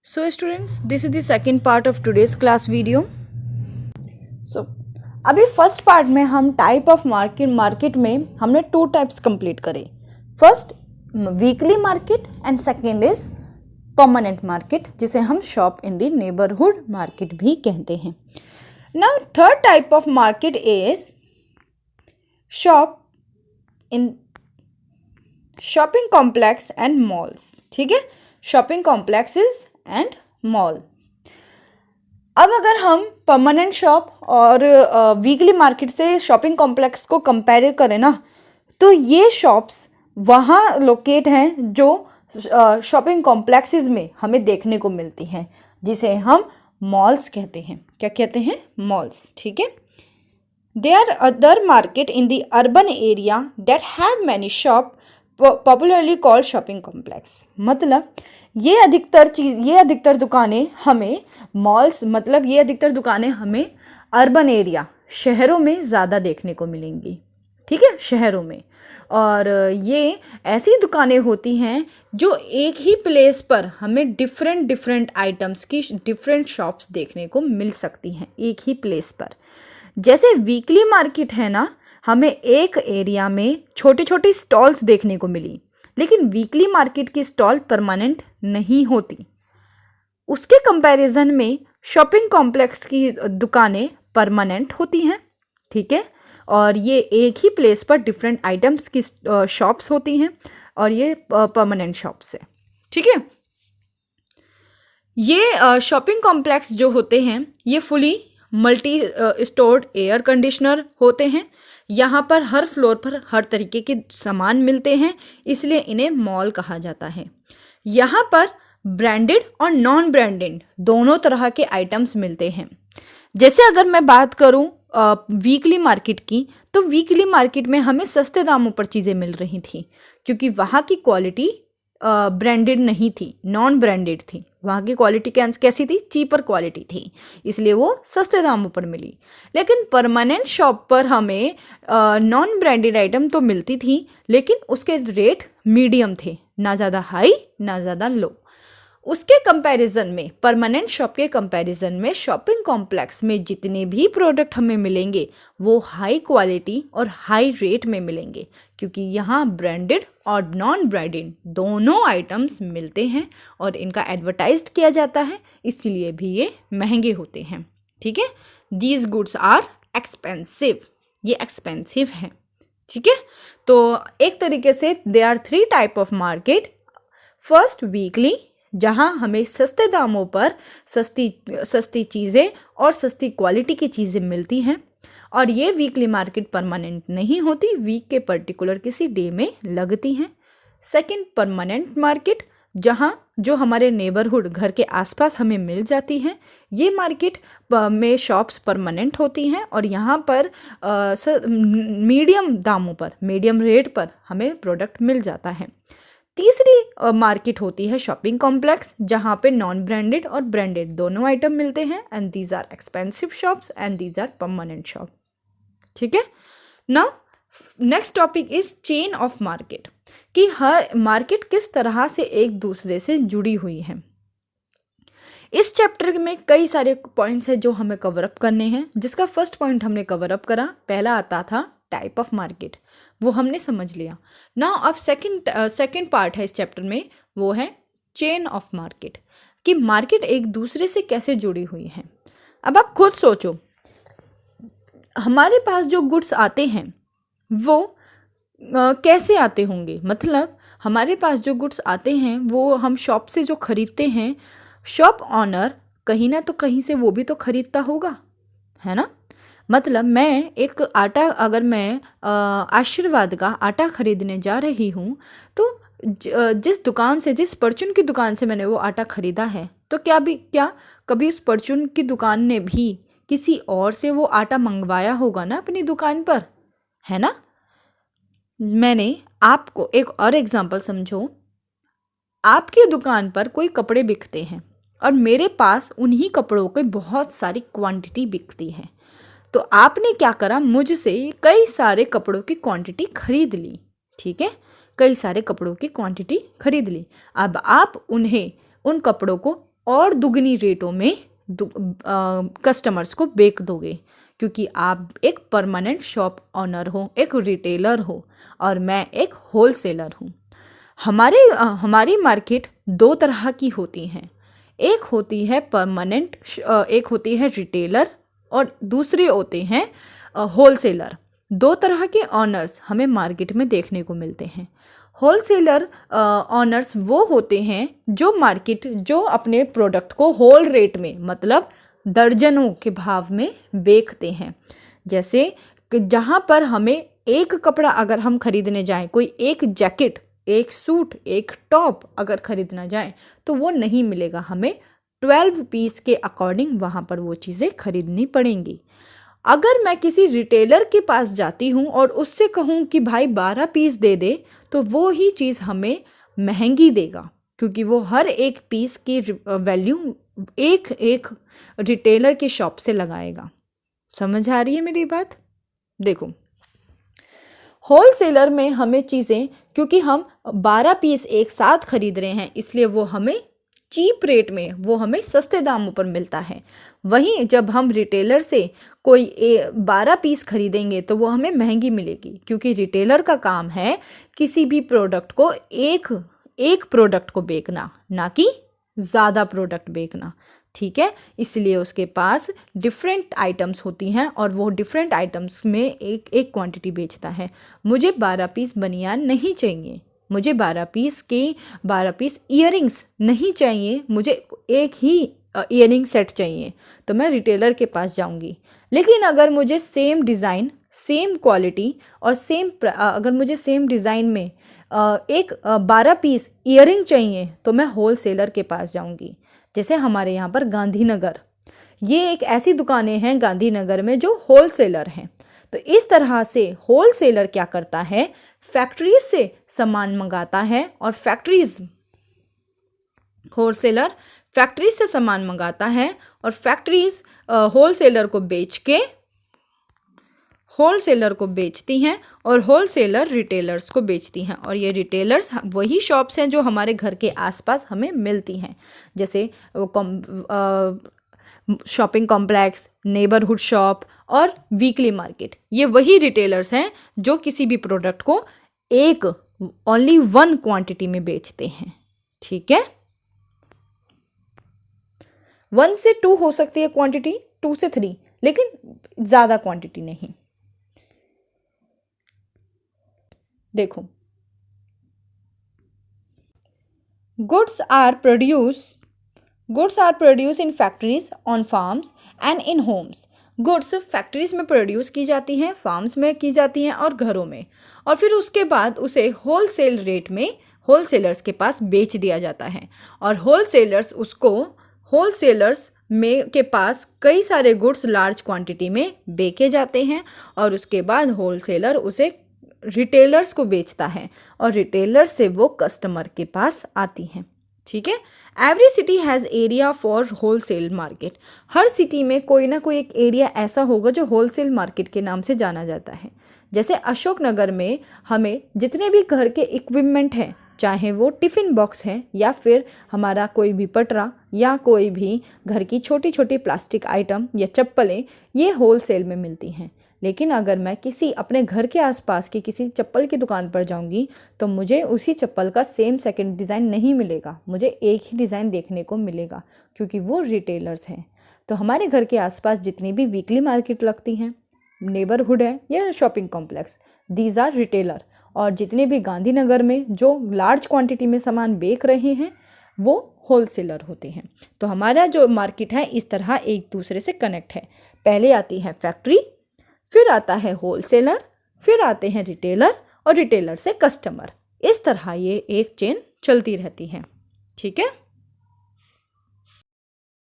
So students, this is the second part of today's class video. So अभी first part में हम type of market में हमने two types complete करे. First weekly market and second is permanent market, जिसे हम shop in the neighbourhood market भी कहते हैं. Now third type of market is shop in shopping complex and malls. ठीक है, शॉपिंग कॉम्प्लेक्सेस एंड मॉल. अब अगर हम परमानेंट शॉप और वीकली मार्केट से शॉपिंग कॉम्प्लेक्स को कंपेयर करें ना, तो ये शॉप्स वहाँ लोकेट हैं जो शॉपिंग कॉम्प्लेक्सेस में हमें देखने को मिलती हैं, जिसे हम मॉल्स कहते हैं. क्या कहते हैं? मॉल्स. ठीक है. They are other market in the urban area that have many shop popularly called shopping complex. मतलब ये अधिकतर दुकानें हमें मॉल्स, मतलब ये अधिकतर दुकानें हमें अर्बन एरिया, शहरों में ज़्यादा देखने को मिलेंगी. ठीक है, शहरों में. और ये ऐसी दुकानें होती हैं जो एक ही प्लेस पर हमें डिफरेंट आइटम्स की डिफरेंट शॉप्स देखने को मिल सकती हैं एक ही प्लेस पर. जैसे वीकली मार्केट है ना, हमें एक एरिया में छोटी छोटी स्टॉल्स देखने को मिली, लेकिन वीकली मार्केट की स्टॉल परमानेंट नहीं होती. उसके कंपैरिजन में शॉपिंग कॉम्प्लेक्स की दुकानें परमानेंट होती हैं. ठीक है, और ये एक ही प्लेस पर डिफरेंट आइटम्स की शॉप्स होती हैं, और ये परमानेंट शॉप्स है. ठीक है. ये शॉपिंग कॉम्प्लेक्स जो होते हैं ये fully multi stored air conditioner होते हैं. यहाँ पर हर फ्लोर पर हर तरीके के सामान मिलते हैं, इसलिए इन्हें मॉल कहा जाता है. यहाँ पर ब्रांडेड और नॉन ब्रांडेड दोनों तरह के आइटम्स मिलते हैं. जैसे अगर मैं बात करूँ वीकली मार्केट की, तो वीकली मार्केट में हमें सस्ते दामों पर चीज़ें मिल रही थी, क्योंकि वहाँ की क्वालिटी ब्रांडेड नहीं थी, नॉन ब्रांडेड थी. वहाँ की क्वालिटी कैसी थी? चीपर क्वालिटी थी, इसलिए वो सस्ते दामों पर मिली. लेकिन परमानेंट शॉप पर हमें नॉन ब्रांडेड आइटम तो मिलती थी, लेकिन उसके रेट मीडियम थे, ना ज़्यादा हाई ना ज़्यादा लो. उसके कंपैरिजन में, परमानेंट शॉप के कंपैरिजन में शॉपिंग कॉम्प्लेक्स में जितने भी प्रोडक्ट हमें मिलेंगे वो हाई क्वालिटी और हाई रेट में मिलेंगे, क्योंकि यहाँ ब्रांडेड और नॉन ब्रांडेड दोनों आइटम्स मिलते हैं और इनका एडवर्टाइज्ड किया जाता है, इसलिए भी ये महंगे होते हैं. ठीक है. These goods are expensive. ये एक्सपेंसिव हैं. ठीक है. तो एक तरीके से they are three type of market. First weekly, जहाँ हमें सस्ते दामों पर सस्ती चीज़ें और सस्ती क्वालिटी की चीज़ें मिलती हैं, और ये वीकली मार्केट परमानेंट नहीं होती, वीक के पर्टिकुलर किसी डे में लगती हैं. सेकंड परमानेंट मार्केट, जहाँ जो हमारे नेबरहुड, घर के आसपास हमें मिल जाती हैं. ये मार्केट में शॉप्स परमानेंट होती हैं और यहाँ पर मीडियम दामों पर, मीडियम रेट पर हमें प्रोडक्ट मिल जाता है. तीसरी मार्केट होती है शॉपिंग कॉम्प्लेक्स, जहाँ पे नॉन ब्रांडेड और ब्रांडेड दोनों आइटम मिलते हैं, and these are expensive shops and these are permanent shop. ठीक है. Now next topic is chain of market, कि हर मार्केट किस तरह से एक दूसरे से जुड़ी हुई है. इस चैप्टर में कई सारे पॉइंट्स हैं जो हमें कवर अप करने हैं. जिसका फर्स्ट पॉइंट हमने कवर अप करा, पहला आता था टाइप ऑफ मार्केट, वो हमने समझ लिया. नाउ अब सेकंड पार्ट है इस चैप्टर में, वो है चेन ऑफ मार्केट, कि मार्केट एक दूसरे से कैसे जुड़ी हुई है. अब आप खुद सोचो, हमारे पास जो गुड्स आते हैं वो कैसे आते होंगे. मतलब हमारे पास जो गुड्स आते हैं वो हम शॉप से जो खरीदते हैं, शॉप ऑनर कहीं ना तो कहीं से वो भी तो खरीदता होगा, है ना. मतलब मैं एक आटा, अगर मैं आशीर्वाद का आटा खरीदने जा रही हूँ, तो जिस दुकान से, जिस परचून की दुकान से मैंने वो आटा खरीदा है, तो क्या कभी उस परचून की दुकान ने भी किसी और से वो आटा मंगवाया होगा ना अपनी दुकान पर, है ना. मैंने आपको एक और एग्जांपल समझो. आपकी दुकान पर कोई कपड़े बिकते हैं और मेरे पास उन्हीं कपड़ों की बहुत सारी क्वांटिटी बिकती है. तो आपने क्या करा, मुझसे कई सारे कपड़ों की क्वांटिटी खरीद ली. ठीक है, कई सारे कपड़ों की क्वांटिटी खरीद ली. अब आप उन कपड़ों को और दुगनी रेटों में कस्टमर्स को बेच दोगे, क्योंकि आप एक परमानेंट शॉप ऑनर हो, एक रिटेलर हो और मैं एक होलसेलर हूँ। हमारी मार्केट दो तरह की होती हैं, एक होती है परमानेंट, एक होती है रिटेलर और दूसरे होते हैं होलसेलर। दो तरह के ऑनर्स हमें मार्केट में देखने को मिलते हैं। होलसेलर ऑनर्स वो होते हैं जो अपने प्रोडक्ट को होल रेट में, मतलब दर्जनों के भाव में बेचते हैं। जैसे जहाँ पर हमें एक कपड़ा अगर हम खरीदने जाएं, कोई एक जैकेट, एक सूट, एक टॉप अगर खरीदना जाए तो वो नहीं मिलेगा, हमें 12 पीस के अकॉर्डिंग वहाँ पर वो चीज़ें खरीदनी पड़ेंगी। अगर मैं किसी रिटेलर के पास जाती हूँ और उससे कहूँ कि भाई 12 पीस दे दे, तो वो ही चीज़ हमें महंगी देगा, क्योंकि वो हर एक पीस की वैल्यू एक एक रिटेलर की शॉप से लगाएगा। समझ आ रही है मेरी बात? देखो, होलसेलर में हमें चीज़ें, क्योंकि हम 12 पीस एक साथ खरीद रहे हैं, इसलिए वो हमें चीप रेट में, वो हमें सस्ते दामों पर मिलता है। वहीं जब हम रिटेलर से कोई 12 पीस खरीदेंगे तो वो हमें महंगी मिलेगी, क्योंकि रिटेलर का काम है किसी भी प्रोडक्ट को एक प्रोडक्ट को बेचना, ना कि ज़्यादा प्रोडक्ट बेचना। ठीक है, इसलिए उसके पास डिफरेंट आइटम्स होती हैं और वो डिफरेंट आइटम्स में एक एक क्वांटिटी बेचता है। मुझे 12 पीस बनियान नहीं चाहिए, मुझे 12 पीस ईयरिंग्स नहीं चाहिए, मुझे एक ही ईयरिंग सेट चाहिए, तो मैं रिटेलर के पास जाऊंगी। लेकिन अगर मुझे सेम डिज़ाइन, सेम क्वालिटी और अगर मुझे सेम डिज़ाइन में एक 12 पीस ईयरिंग चाहिए तो मैं होलसेलर के पास जाऊंगी। जैसे हमारे यहाँ पर गांधीनगर, ये एक ऐसी दुकानें हैं गांधीनगर में जो होलसेलर हैं। तो इस तरह से होलसेलर क्या करता है, फैक्ट्रीज से सामान मंगाता है और होलसेलर फैक्ट्रीज से सामान मंगाता है और फैक्ट्रीज होलसेलर को बेचती हैं और होलसेलर रिटेलर्स को बेचती हैं। और ये रिटेलर्स वही शॉप्स हैं जो हमारे घर के आसपास हमें मिलती हैं, जैसे शॉपिंग कॉम्प्लेक्स, नेबरहुड शॉप और वीकली मार्केट। ये वही रिटेलर्स हैं जो किसी भी प्रोडक्ट को ओनली 1 क्वांटिटी में बेचते हैं। ठीक है, 1 से 2 हो सकती है क्वांटिटी, 2 से 3, लेकिन ज़्यादा क्वांटिटी नहीं। देखो, goods are produce in factories, on farms and in homes. Goods factories में प्रोड्यूस की जाती हैं, फार्म्स में की जाती हैं और घरों में, और फिर उसके बाद उसे होलसेल रेट में होलसेलर्स के पास बेच दिया जाता है। और होलसेलर्स के पास कई सारे गुड्स लार्ज क्वांटिटी में बेचे जाते हैं और उसके बाद होलसेलर उसे रिटेलर्स को बेचता है और रिटेलर्स से वो कस्टमर के पास आती हैं। ठीक है, every city has area for wholesale market. Her city में कोई ना कोई एक एरिया ऐसा होगा जो होलसेल मार्केट के नाम से जाना जाता है। जैसे अशोकनगर में हमें जितने भी घर के इक्विपमेंट हैं, चाहे वो टिफ़िन बॉक्स है या फिर हमारा कोई भी पटरा या कोई भी घर की छोटी छोटी प्लास्टिक आइटम या चप्पलें, ये होलसेल में मिलती हैं। लेकिन अगर मैं किसी अपने घर के आसपास की किसी चप्पल की दुकान पर जाऊंगी तो मुझे उसी चप्पल का सेम सेकंड डिज़ाइन नहीं मिलेगा, मुझे एक ही डिज़ाइन देखने को मिलेगा, क्योंकि वो रिटेलर्स हैं। तो हमारे घर के आसपास जितनी भी वीकली मार्केट लगती हैं, नेबरहुड है या shopping complex, these are retailer. और जितने भी गांधीनगर में जो लार्ज क्वांटिटी में सामान बेच रहे हैं वो होलसेलर होते हैं। तो हमारा जो मार्केट है इस तरह एक दूसरे से कनेक्ट है। पहले आती है फैक्ट्री, फिर आता है होलसेलर, फिर आते हैं रिटेलर और रिटेलर से कस्टमर। इस तरह ये एक चेन चलती रहती है। ठीक है।